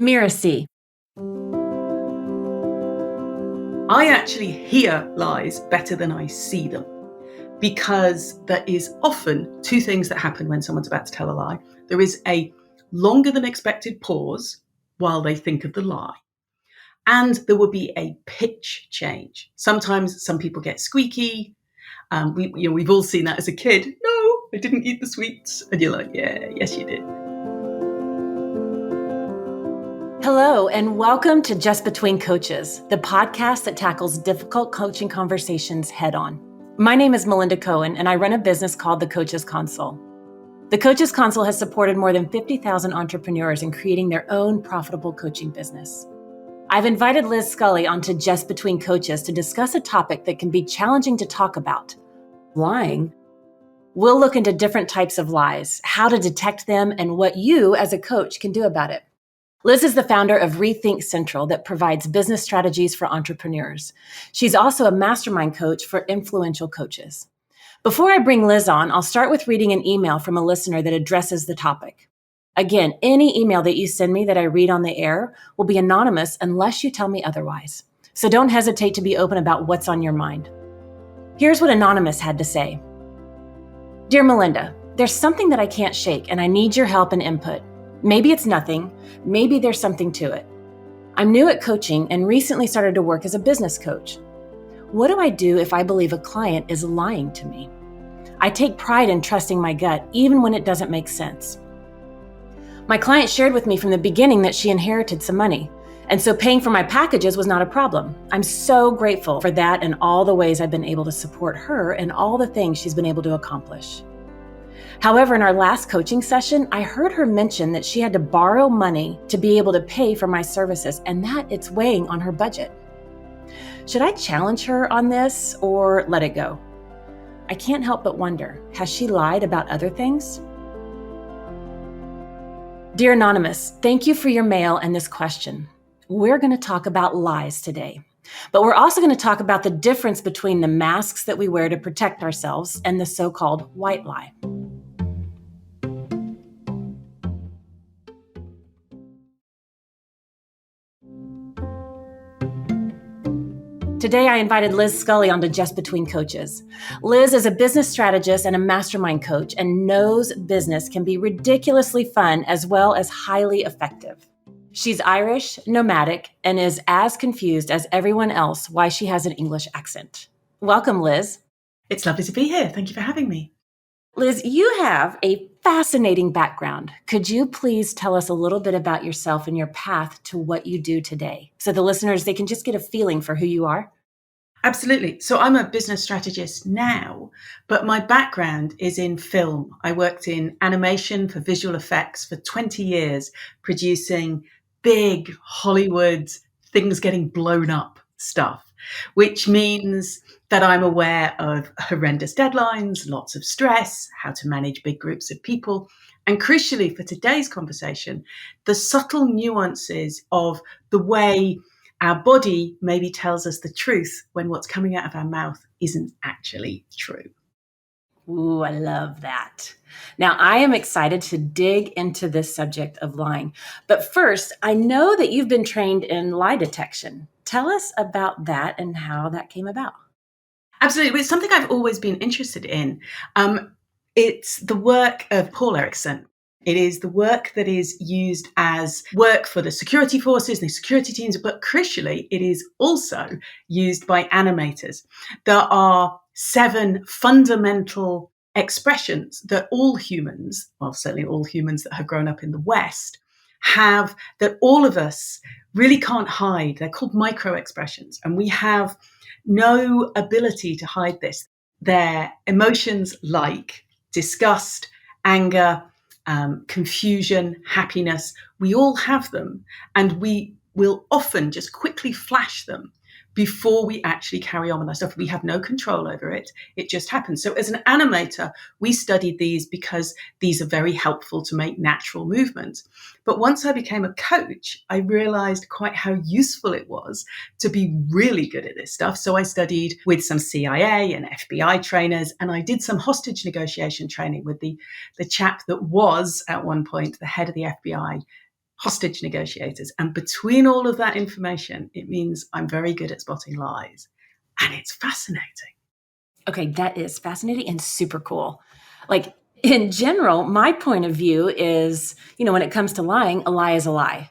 Mirasee. I actually hear lies better than I see them, because there is often two things that happen when someone's about to tell a lie. There is a longer than expected pause while they think of the lie, and there will be a pitch change. Sometimes some people get squeaky. We've all seen that as a kid. No, I didn't eat the sweets. And you're like, yeah, yes, you did. Hello, and welcome to Just Between Coaches, the podcast that tackles difficult coaching conversations head on. My name is Melinda Cohan, and I run a business called the Coaches Console. The Coaches Console has supported more than 50,000 entrepreneurs in creating their own profitable coaching business. I've invited Liz Scully onto Just Between Coaches to discuss a topic that can be challenging to talk about: lying. We'll look into different types of lies, how to detect them, and what you as a coach can do about it. Liz is the founder of Rethink Central that provides business strategies for entrepreneurs. She's also a mastermind coach for influential coaches. Before I bring Liz on, I'll start with reading an email from a listener that addresses the topic. Again, any email that you send me that I read on the air will be anonymous unless you tell me otherwise. So don't hesitate to be open about what's on your mind. Here's what Anonymous had to say. Dear Melinda, there's something that I can't shake and I need your help and input. Maybe it's nothing, maybe there's something to it. I'm new at coaching and recently started to work as a business coach. What do I do if I believe a client is lying to me? I take pride in trusting my gut, even when it doesn't make sense. My client shared with me from the beginning that she inherited some money, and so paying for my packages was not a problem. I'm so grateful for that and all the ways I've been able to support her and all the things she's been able to accomplish. However, in our last coaching session, I heard her mention that she had to borrow money to be able to pay for my services and that it's weighing on her budget. Should I challenge her on this or let it go? I can't help but wonder, has she lied about other things? Dear Anonymous, thank you for your mail and this question. We're going to talk about lies today, but we're also going to talk about the difference between the masks that we wear to protect ourselves and the so-called white lie. Today, I invited Liz Scully onto Just Between Coaches. Liz is a business strategist and a mastermind coach and knows business can be ridiculously fun as well as highly effective. She's Irish, nomadic, and is as confused as everyone else why she has an English accent. Welcome, Liz. It's lovely to be here. Thank you for having me. Liz, you have a fascinating background. Could you please tell us a little bit about yourself and your path to what you do today, so the listeners, they can just get a feeling for who you are? Absolutely. So I'm a business strategist now, but my background is in film. I worked in animation for visual effects for 20 years, producing big Hollywood things getting blown up stuff, which means that I'm aware of horrendous deadlines, lots of stress, how to manage big groups of people, and crucially for today's conversation, the subtle nuances of the way our body maybe tells us the truth when what's coming out of our mouth isn't actually true. Ooh, I love that. Now, I am excited to dig into this subject of lying. But first, I know that you've been trained in lie detection. Tell us about that and how that came about. Absolutely. It's something I've always been interested in. It's the work of Paul Erickson. It is the work that is used as work for the security forces, the security teams, but crucially, it is also used by animators. There are 7 fundamental expressions that all humans, well, certainly all humans that have grown up in the West, have, that all of us really can't hide. They're called micro expressions, and we have no ability to hide this. They're emotions like disgust, anger, confusion, happiness. We all have them, and we will often just quickly flash them before we actually carry on with our stuff. We have no control over it. It just happens. So as an animator, we studied these because these are very helpful to make natural movement. But once I became a coach, I realized quite how useful it was to be really good at this stuff. So I studied with some CIA and FBI trainers, and I did some hostage negotiation training with the chap that was at one point the head of the FBI hostage negotiators. And between all of that information, it means I'm very good at spotting lies. And it's fascinating. Okay, that is fascinating and super cool. Like in general, my point of view is, when it comes to lying, a lie is a lie.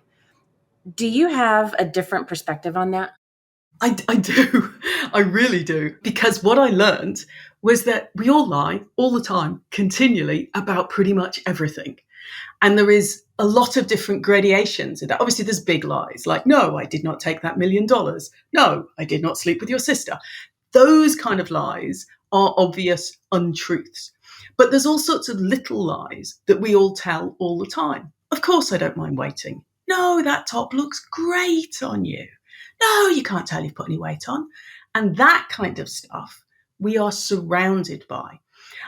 Do you have a different perspective on that? I do. I really do. Because what I learned was that we all lie all the time, continually, about pretty much everything. And there is a lot of different gradations in that. Obviously, there's big lies like, no, I did not take that $1 million. No, I did not sleep with your sister. Those kind of lies are obvious untruths. But there's all sorts of little lies that we all tell all the time. Of course, I don't mind waiting. No, that top looks great on you. No, you can't tell you've put any weight on. And that kind of stuff we are surrounded by.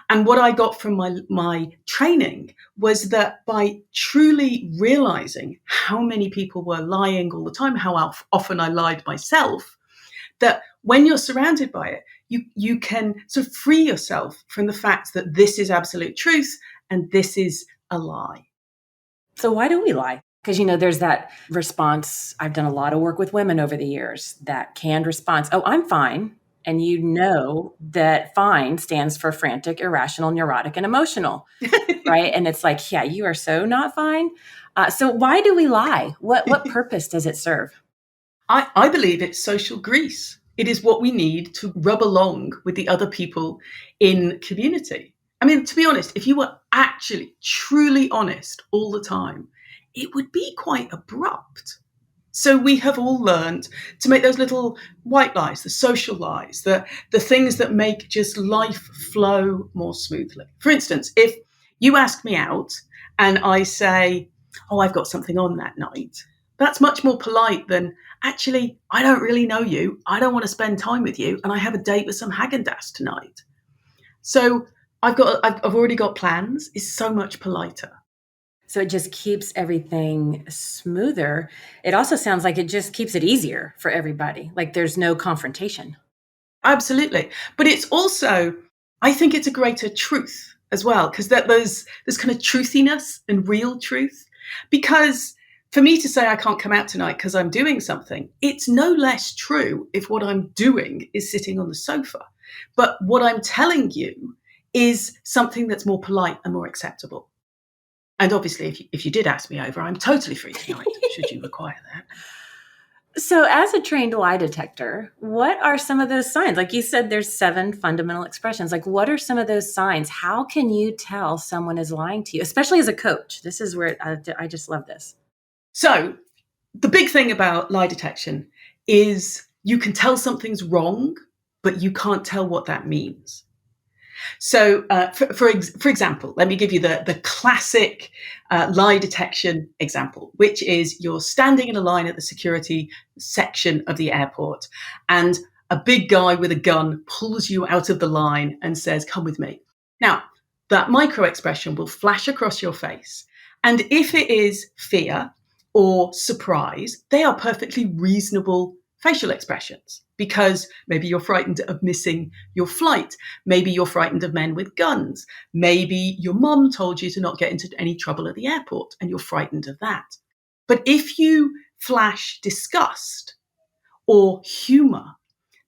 And what I got from my training was that by truly realizing how many people were lying all the time, how often I lied myself, that when you're surrounded by it, you can sort of free yourself from the fact that this is absolute truth and this is a lie. So why do we lie? Because, there's that response. I've done a lot of work with women over the years, that canned response. Oh, I'm fine. And that fine stands for frantic, irrational, neurotic, and emotional, right? And it's like, yeah, you are so not fine. So why do we lie? What purpose does it serve? I believe it's social grease. It is what we need to rub along with the other people in community. I mean, to be honest, if you were actually truly honest all the time, it would be quite abrupt. So we have all learned to make those little white lies, the social lies, the things that make just life flow more smoothly. For instance, if you ask me out and I say, oh, I've got something on that night, that's much more polite than, actually, I don't really know you. I don't want to spend time with you. And I have a date with some Haagen-Dazs tonight. So I've already got plans. It's so much politer. So it just keeps everything smoother. It also sounds like it just keeps it easier for everybody. Like there's no confrontation. Absolutely. But it's also, I think it's a greater truth as well, because there's kind of truthiness and real truth. Because for me to say I can't come out tonight because I'm doing something, it's no less true if what I'm doing is sitting on the sofa. But what I'm telling you is something that's more polite and more acceptable. And obviously, if you did ask me over, I'm totally free tonight, should you require that. So as a trained lie detector, what are some of those signs? Like you said, there's 7 fundamental expressions. Like what are some of those signs? How can you tell someone is lying to you, especially as a coach? This is where I just love this. So the big thing about lie detection is you can tell something's wrong, but you can't tell what that means. So, for example, let me give you the classic lie detection example, which is you're standing in a line at the security section of the airport, and a big guy with a gun pulls you out of the line and says, "Come with me." Now, that micro expression will flash across your face, and if it is fear or surprise, they are perfectly reasonable facial expressions. Because maybe you're frightened of missing your flight. Maybe you're frightened of men with guns. Maybe your mum told you to not get into any trouble at the airport and you're frightened of that. But if you flash disgust or humor,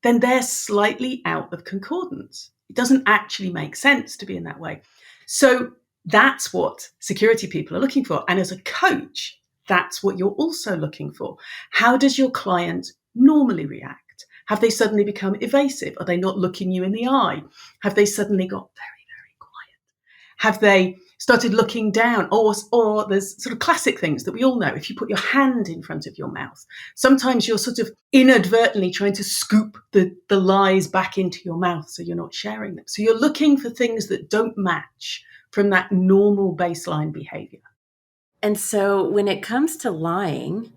then they're slightly out of concordance. It doesn't actually make sense to be in that way. So that's what security people are looking for. And as a coach, that's what you're also looking for. How does your client normally react? Have they suddenly become evasive? Are they not looking you in the eye? Have they suddenly got very, very quiet? Have they started looking down? Or there's sort of classic things that we all know. If you put your hand in front of your mouth, sometimes you're sort of inadvertently trying to scoop the lies back into your mouth so you're not sharing them. So you're looking for things that don't match from that normal baseline behavior. And so when it comes to lying,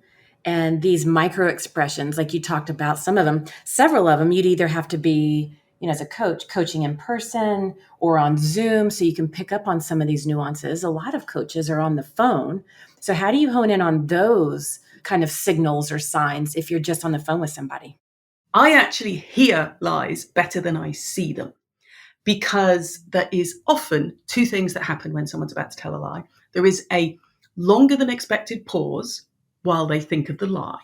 and these micro expressions, like you talked about, some of them, several of them, you'd either have to be, as a coach, coaching in person or on Zoom, so you can pick up on some of these nuances. A lot of coaches are on the phone. So how do you hone in on those kind of signals or signs if you're just on the phone with somebody? I actually hear lies better than I see them, because there is often 2 things that happen when someone's about to tell a lie. There is a longer than expected pause while they think of the lie.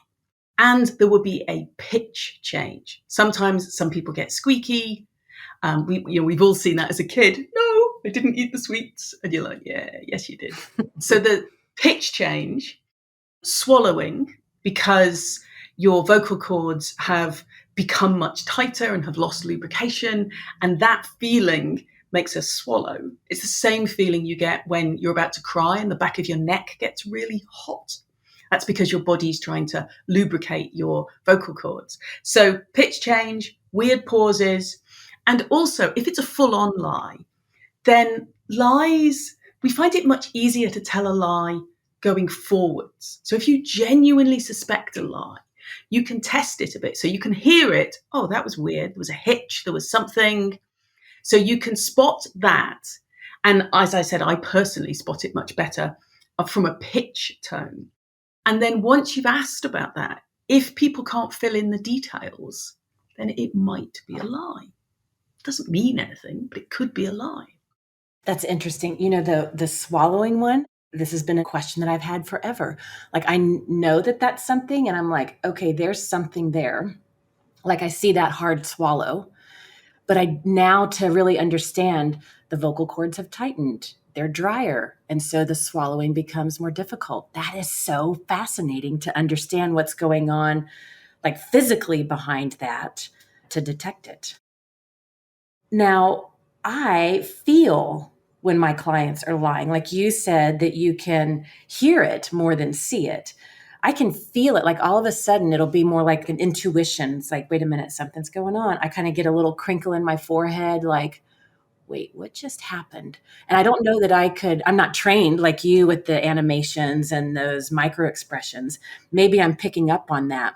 And there will be a pitch change. Sometimes some people get squeaky. We've all seen that as a kid. No, I didn't eat the sweets. And you're like, yeah, yes, you did. So the pitch change, swallowing, because your vocal cords have become much tighter and have lost lubrication. And that feeling makes us swallow. It's the same feeling you get when you're about to cry and the back of your neck gets really hot. That's because your body's trying to lubricate your vocal cords. So pitch change, weird pauses, and also if it's a full-on lie, then lies, we find it much easier to tell a lie going forwards. So if you genuinely suspect a lie, you can test it a bit. So you can hear it. Oh, that was weird. There was a hitch. There was something. So you can spot that. And as I said, I personally spot it much better from a pitch tone. And then once you've asked about that, if people can't fill in the details, then it might be a lie. It doesn't mean anything, but it could be a lie. That's interesting. You know, the swallowing one, this has been a question that I've had forever. Like, I know that that's something, and I'm like, okay, there's something there. Like, I see that hard swallow. But I now, to really understand, the vocal cords have tightened. They're drier. And so the swallowing becomes more difficult. That is so fascinating to understand what's going on, like physically behind that, to detect it. Now, I feel when my clients are lying, like you said, that you can hear it more than see it. I can feel it. Like all of a sudden, it'll be more like an intuition. It's like, wait a minute, something's going on. I kind of get a little crinkle in my forehead, like, wait, what just happened? And I don't know that I'm not trained like you with the animations and those micro expressions. Maybe I'm picking up on that,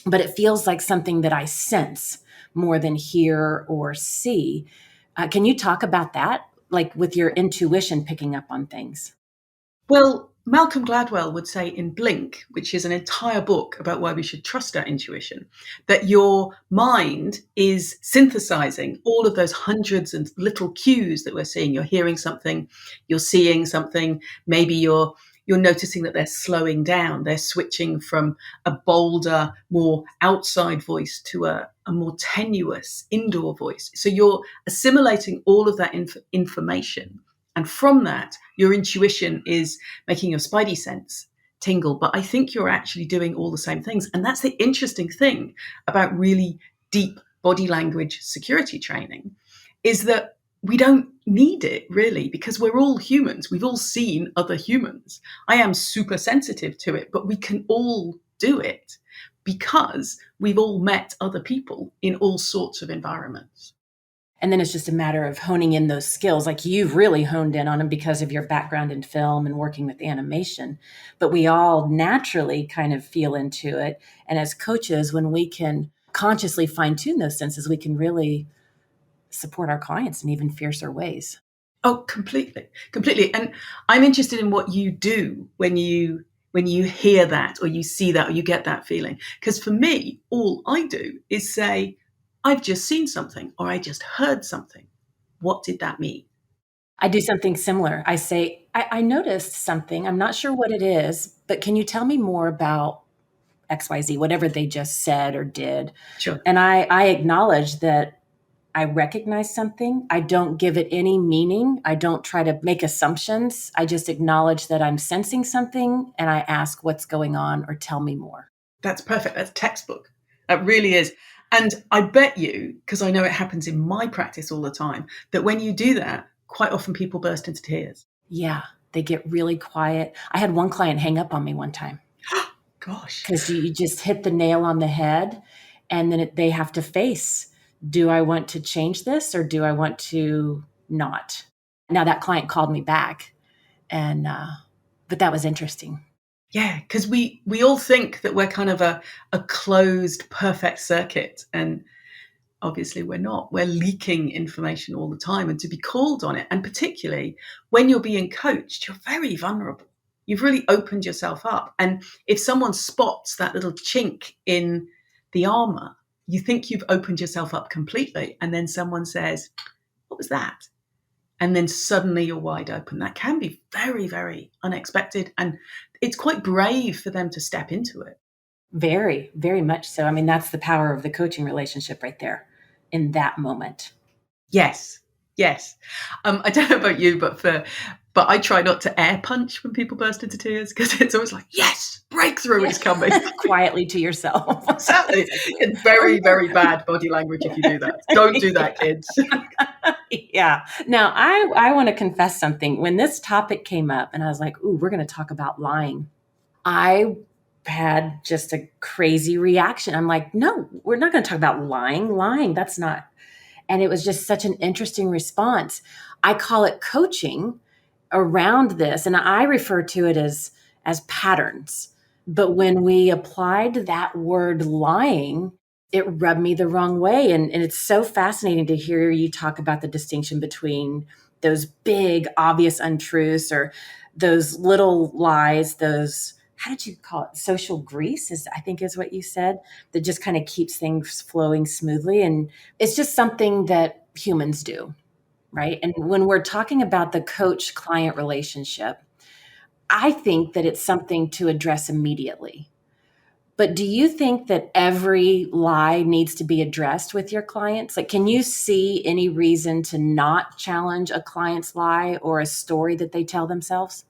but it feels like something that I sense more than hear or see. Can you talk about that? Like with your intuition picking up on things? Well, Malcolm Gladwell would say in Blink, which is an entire book about why we should trust our intuition, that your mind is synthesizing all of those hundreds of little cues that we're seeing. You're hearing something, you're seeing something, maybe you're noticing that they're slowing down. They're switching from a bolder, more outside voice to a more tenuous indoor voice. So you're assimilating all of that information. And from that, your intuition is making your spidey sense tingle. But I think you're actually doing all the same things. And that's the interesting thing about really deep body language security training, is that we don't need it really, because we're all humans. We've all seen other humans. I am super sensitive to it, but we can all do it because we've all met other people in all sorts of environments. And then it's just a matter of honing in those skills. Like you've really honed in on them because of your background in film and working with animation. But we all naturally kind of feel into it. And as coaches, when we can consciously fine tune those senses, we can really support our clients in even fiercer ways. Oh, completely. And I'm interested in what you do when you hear that or you see that or you get that feeling. Because for me, all I do is say, I've just seen something or I just heard something. What did that mean? I do something similar. I say, I noticed something. I'm not sure what it is, but can you tell me more about XYZ, whatever they just said or did? Sure. And I acknowledge that I recognize something. I don't give it any meaning. I don't try to make assumptions. I just acknowledge that I'm sensing something and I ask what's going on or tell me more. That's perfect. That's textbook. That really is. And I bet you, because I know it happens in my practice all the time, that when you do that, quite often people burst into tears. Yeah, they get really quiet. I had one client hang up on me one time. Gosh. Because you just hit the nail on the head and then they have to face, do I want to change this or do I want to not? Now that client called me back and, but that was interesting. Yeah, because we all think that we're kind of a closed, perfect circuit. And obviously we're not. We're leaking information all the time. And to be called on it, and particularly when you're being coached, you're very vulnerable. You've really opened yourself up. And if someone spots that little chink in the armor, you think you've opened yourself up completely. And then someone says, what was that? and then suddenly you're wide open. That can be very, very unexpected. And it's quite brave for them to step into it. Very, very much so. I mean, that's the power of the coaching relationship right there in that moment. Yes. Yes. I don't know about you, but I try not to air punch when people burst into tears, because it's always like, yes, breakthrough is coming. Quietly to yourself. Exactly. It's very, very bad body language if you do that. Don't do that, kids. Yeah. Now, I want to confess something. When this topic came up and I was like, ooh, we're going to talk about lying, I had just a crazy reaction. I'm like, no, we're not going to talk about lying. Lying, that's not. And it was just such an interesting response. I call it coaching around this, and I refer to it as patterns. But when we applied that word lying, it rubbed me the wrong way. And it's so fascinating to hear you talk about the distinction between those big, obvious untruths or those little lies, those, how did you call it? Social grease I think is what you said, that just kind of keeps things flowing smoothly. And it's just something that humans do, right? And when we're talking about the coach-client relationship, I think that it's something to address immediately. But do you think that every lie needs to be addressed with your clients? Like, can you see any reason to not challenge a client's lie or a story that they tell themselves?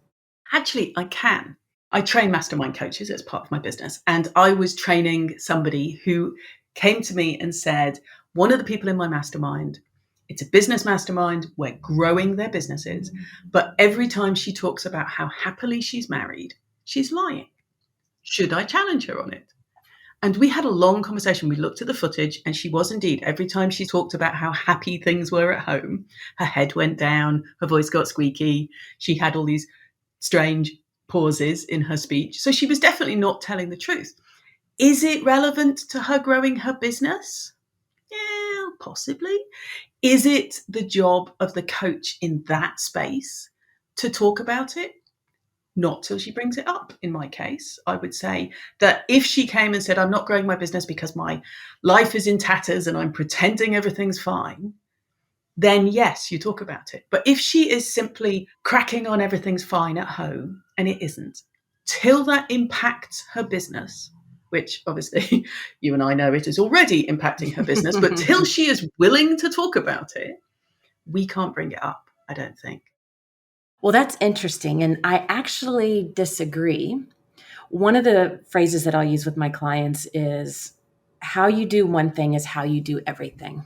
Actually, I can. I train mastermind coaches as part of my business. And I was training somebody who came to me and said, one of the people in my mastermind, it's a business mastermind, we're growing their businesses, but every time she talks about how happily she's married, she's lying. Should I challenge her on it? And we had a long conversation. We looked at the footage, and she was indeed, every time she talked about how happy things were at home, her head went down, her voice got squeaky, she had all these strange pauses in her speech. So she was definitely not telling the truth. Is it relevant to her growing her business? Yeah, possibly. Is it the job of the coach in that space to talk about it? Not till she brings it up. In my case, I would say that if she came and said, I'm not growing my business because my life is in tatters and I'm pretending everything's fine, then yes, you talk about it. But if she is simply cracking on everything's fine at home and it isn't, till that impacts her business, which obviously you and I know it is already impacting her business, but till she is willing to talk about it, we can't bring it up, I don't think. Well, that's interesting. And I actually disagree. One of the phrases that I'll use with my clients is, how you do one thing is how you do everything.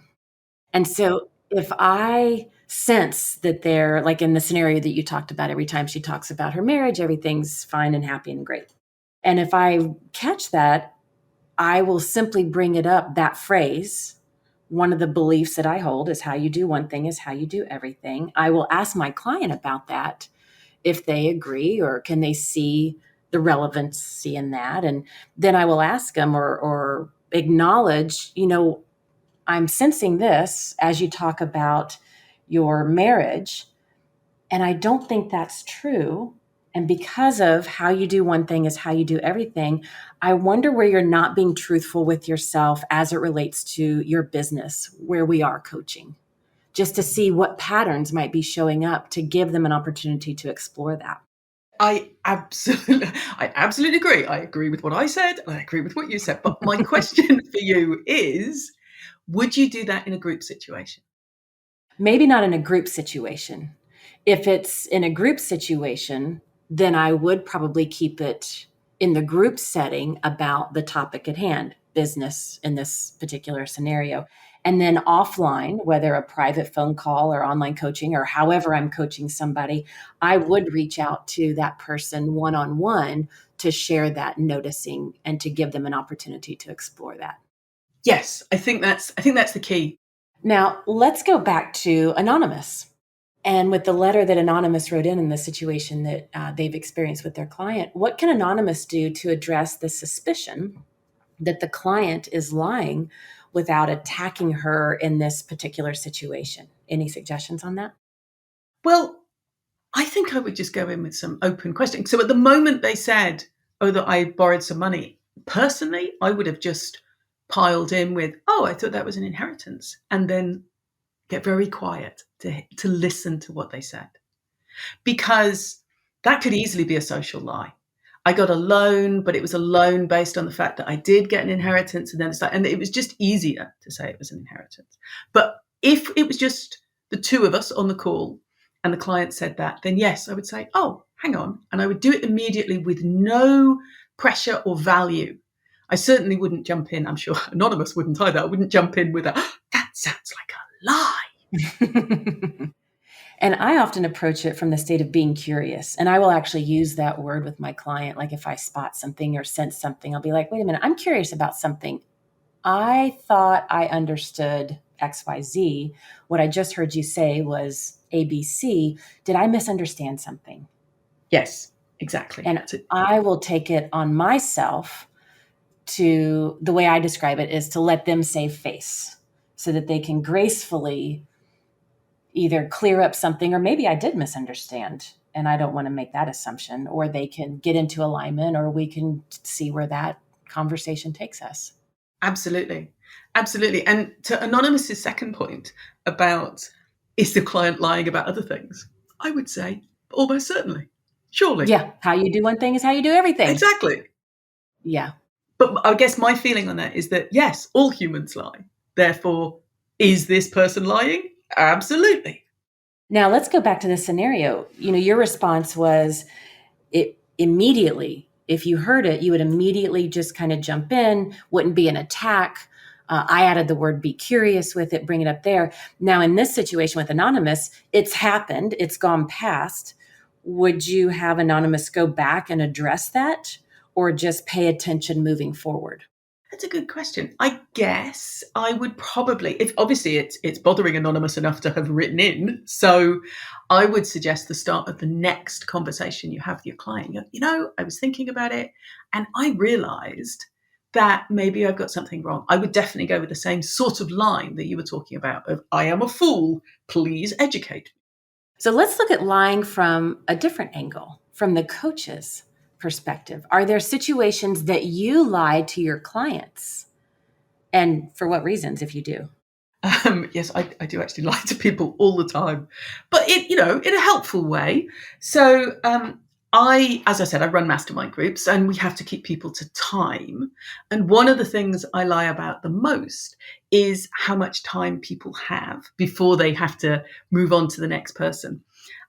And so if I sense that they're, like in the scenario that you talked about, every time she talks about her marriage, everything's fine and happy and great. And if I catch that, I will simply bring it up, that phrase. One of the beliefs that I hold is, how you do one thing is how you do everything. I will ask my client about that, if they agree or can they see the relevancy in that. And then I will ask them or acknowledge, I'm sensing this as you talk about your marriage, and I don't think that's true. And because of how you do one thing is how you do everything, I wonder where you're not being truthful with yourself as it relates to your business, where we are coaching, just to see what patterns might be showing up to give them an opportunity to explore that. I absolutely agree. I agree with what I said, and I agree with what you said. But my question for you is, would you do that in a group situation? Maybe not in a group situation. If it's in a group situation, then I would probably keep it in the group setting about the topic at hand, business in this particular scenario. And then offline, whether a private phone call or online coaching or however I'm coaching somebody, I would reach out to that person one-on-one to share that noticing and to give them an opportunity to explore that. Yes, I think that's the key. Now, let's go back to Anonymous. And with the letter that Anonymous wrote in the situation that they've experienced with their client, what can Anonymous do to address the suspicion that the client is lying without attacking her in this particular situation? Any suggestions on that? Well, I think I would just go in with some open questioning. So at the moment they said, oh, that I borrowed some money, personally, I would have just piled in with, oh, I thought that was an inheritance. And then get very quiet to listen to what they said. Because that could easily be a social lie. I got a loan, but it was a loan based on the fact that I did get an inheritance, and it was just easier to say it was an inheritance. But if it was just the two of us on the call and the client said that, then yes, I would say, oh, hang on. And I would do it immediately with no pressure or value. I certainly wouldn't jump in. I'm sure Anonymous wouldn't either. I wouldn't jump in with that sounds like a lie. And I often approach it from the state of being curious. And I will actually use that word with my client. Like if I spot something or sense something, I'll be like, wait a minute, I'm curious about something. I thought I understood XYZ. What I just heard you say was ABC. Did I misunderstand something? Yes, exactly. And I will take it on myself to, the way I describe it is to let them save face so that they can gracefully either clear up something, or maybe I did misunderstand and I don't want to make that assumption, or they can get into alignment, or we can see where that conversation takes us. Absolutely. Absolutely. And to Anonymous's second point about, is the client lying about other things? I would say almost certainly. Surely. Yeah. How you do one thing is how you do everything. Exactly. Yeah. But I guess my feeling on that is that, yes, all humans lie. Therefore, is this person lying? Absolutely. Now let's go back to this scenario. Your response was it immediately. If you heard it, you would immediately just kind of jump in, wouldn't be an attack. I added the word be curious with it, bring it up there. Now, in this situation with Anonymous, it's happened, it's gone past. Would you have Anonymous go back and address that, or just pay attention moving forward? That's a good question. I guess I would probably, if obviously it's bothering Anonymous enough to have written in, so I would suggest the start of the next conversation you have with your client. I was thinking about it and I realized that maybe I've got something wrong. I would definitely go with the same sort of line that you were talking about of, I am a fool, please educate me. So let's look at lying from a different angle, from the coach's perspective. Are there situations that you lie to your clients? And for what reasons, if you do? Yes, I do actually lie to people all the time, but in a helpful way. So as I said, I run mastermind groups and we have to keep people to time. And one of the things I lie about the most is how much time people have before they have to move on to the next person.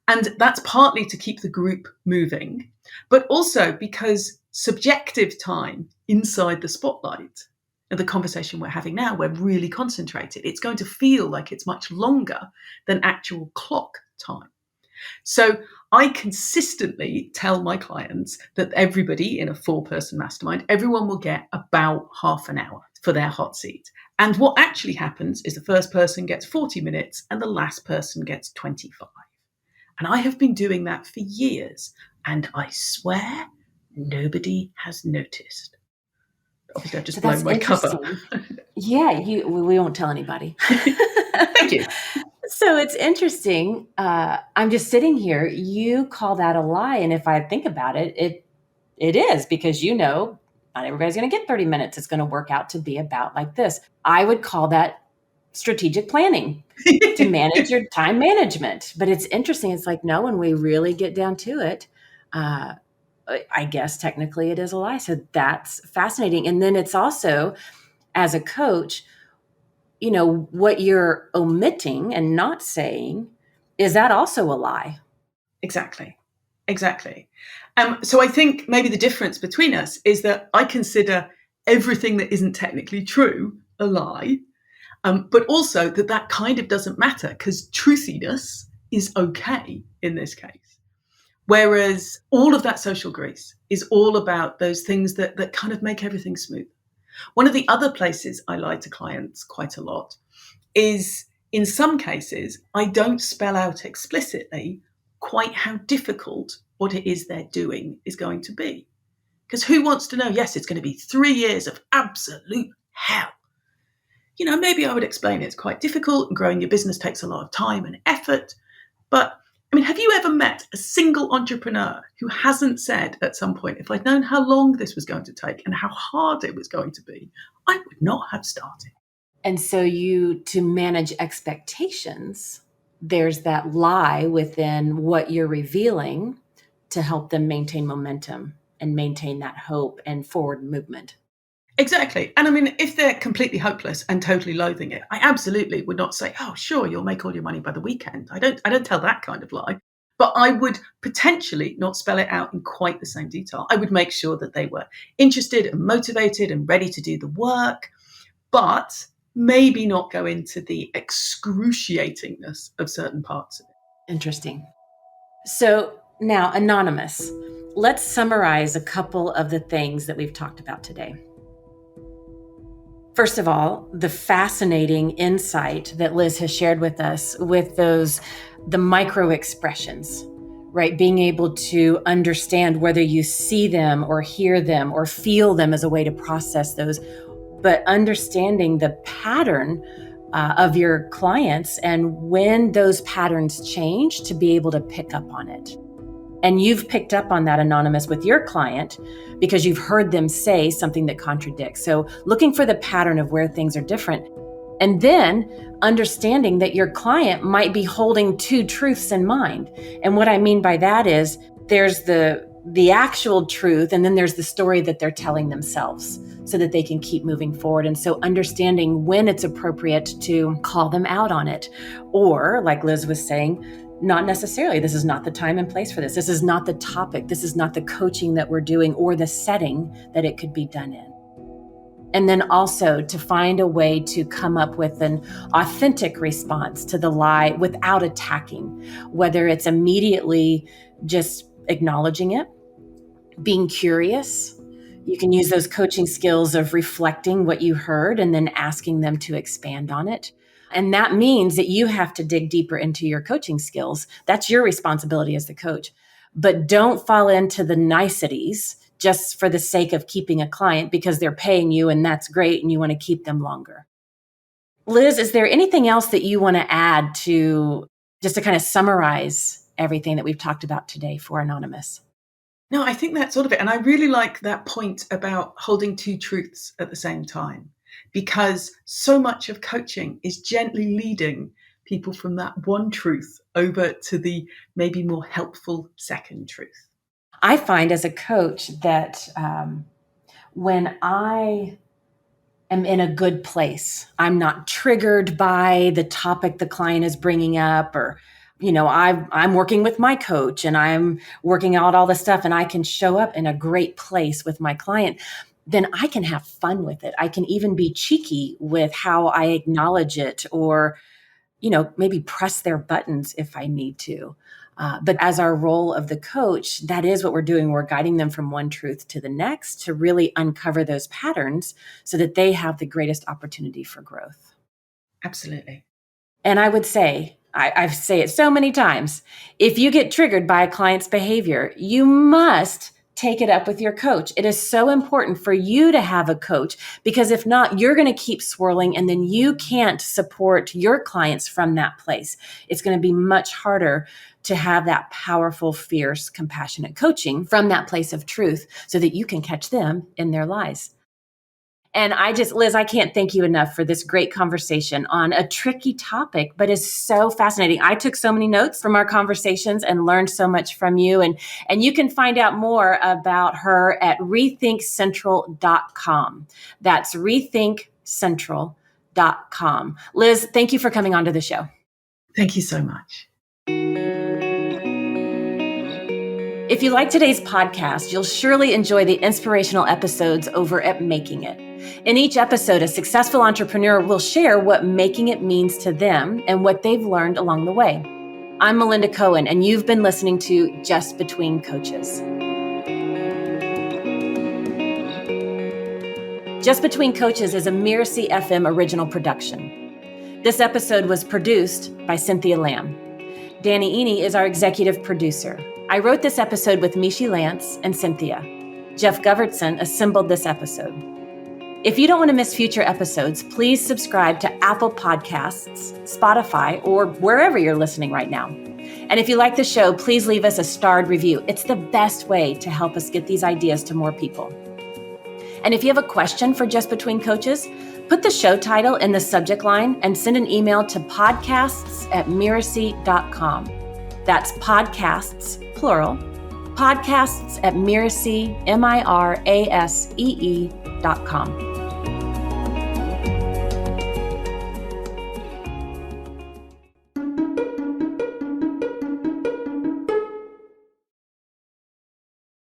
And that's partly to keep the group moving, but also because subjective time inside the spotlight and the conversation we're having now, we're really concentrated. It's going to feel like it's much longer than actual clock time. So I consistently tell my clients that everybody in a 4-person mastermind, everyone will get about half an hour for their hot seat. And what actually happens is the first person gets 40 minutes and the last person gets 25. And I have been doing that for years. And I swear nobody has noticed. Obviously, I've just blown my cover. Yeah, we won't tell anybody. Thank you. So it's interesting. I'm just sitting here. You call that a lie. And if I think about it, it is, because not everybody's going to get 30 minutes. It's going to work out to be about like this. I would call that strategic planning to manage your time management. But it's interesting. It's like, no, when we really get down to it, I guess technically it is a lie. So that's fascinating. And then it's also, as a coach, what you're omitting and not saying, is that also a lie? Exactly. So I think maybe the difference between us is that I consider everything that isn't technically true a lie, but also that kind of doesn't matter because truthiness is okay in this case. Whereas all of that social grease is all about those things that kind of make everything smooth. One of the other places I lie to clients quite a lot is, in some cases, I don't spell out explicitly quite how difficult what it is they're doing is going to be. Because who wants to know, yes, it's going to be 3 years of absolute hell. Maybe I would explain it's quite difficult and growing your business takes a lot of time and effort. But have you ever met a single entrepreneur who hasn't said at some point, if I'd known how long this was going to take and how hard it was going to be, I would not have started? And so to manage expectations, there's that lie within what you're revealing to help them maintain momentum and maintain that hope and forward movement. Exactly. And I mean, if they're completely hopeless and totally loathing it, I absolutely would not say, oh, sure, you'll make all your money by the weekend. I don't tell that kind of lie. But I would potentially not spell it out in quite the same detail. I would make sure that they were interested and motivated and ready to do the work, but maybe not go into the excruciatingness of certain parts of it. Interesting. So now, Anonymous, let's summarize a couple of the things that we've talked about today. First of all, the fascinating insight that Liz has shared with us with the micro expressions, right? Being able to understand whether you see them or hear them or feel them as a way to process those, but understanding the pattern of your clients and when those patterns change to be able to pick up on it. And you've picked up on that, Anonymous, with your client because you've heard them say something that contradicts. So looking for the pattern of where things are different, and then understanding that your client might be holding two truths in mind. And what I mean by that is there's the actual truth, and then there's the story that they're telling themselves so that they can keep moving forward. And so understanding when it's appropriate to call them out on it, or like Liz was saying, not necessarily. This is not the time and place for this. This is not the topic. This is not the coaching that we're doing or the setting that it could be done in. And then also to find a way to come up with an authentic response to the lie without attacking, whether it's immediately just acknowledging it, being curious. You can use those coaching skills of reflecting what you heard and then asking them to expand on it. And that means that you have to dig deeper into your coaching skills. That's your responsibility as the coach. But don't fall into the niceties just for the sake of keeping a client because they're paying you and that's great and you want to keep them longer. Liz, is there anything else that you want to add to just to kind of summarize everything that we've talked about today for Anonymous? No, I think that's sort of it. And I really like that point about holding two truths at the same time, because so much of coaching is gently leading people from that one truth over to the maybe more helpful second truth. I find as a coach that when I am in a good place, I'm not triggered by the topic the client is bringing up, or I'm working with my coach and I'm working out all the stuff and I can show up in a great place with my client, then I can have fun with it. I can even be cheeky with how I acknowledge it or, maybe press their buttons if I need to. But as our role of the coach, that is what we're doing. We're guiding them from one truth to the next to really uncover those patterns so that they have the greatest opportunity for growth. Absolutely. And I would say, I say it so many times, if you get triggered by a client's behavior, you must take it up with your coach. It is so important for you to have a coach because if not, you're going to keep swirling and then you can't support your clients from that place. It's going to be much harder to have that powerful, fierce, compassionate coaching from that place of truth so that you can catch them in their lies. And Liz, I can't thank you enough for this great conversation on a tricky topic, but it's so fascinating. I took so many notes from our conversations and learned so much from you. And you can find out more about her at rethinkcentral.com. That's rethinkcentral.com. Liz, thank you for coming onto the show. Thank you so much. If you like today's podcast, you'll surely enjoy the inspirational episodes over at Making It. In each episode, a successful entrepreneur will share what making it means to them and what they've learned along the way. I'm Melinda Cohan, and you've been listening to Just Between Coaches. Just Between Coaches is a Mirasee FM original production. This episode was produced by Cynthia Lamb. Danny Eney is our executive producer. I wrote this episode with Mishi Lance and Cynthia. Jeff Govertson assembled this episode. If you don't want to miss future episodes, please subscribe to Apple Podcasts, Spotify, or wherever you're listening right now. And if you like the show, please leave us a starred review. It's the best way to help us get these ideas to more people. And if you have a question for Just Between Coaches, Put the show title in the subject line and send an email to podcasts@mirasee.com. That's podcasts, plural, podcasts@mirasee.com.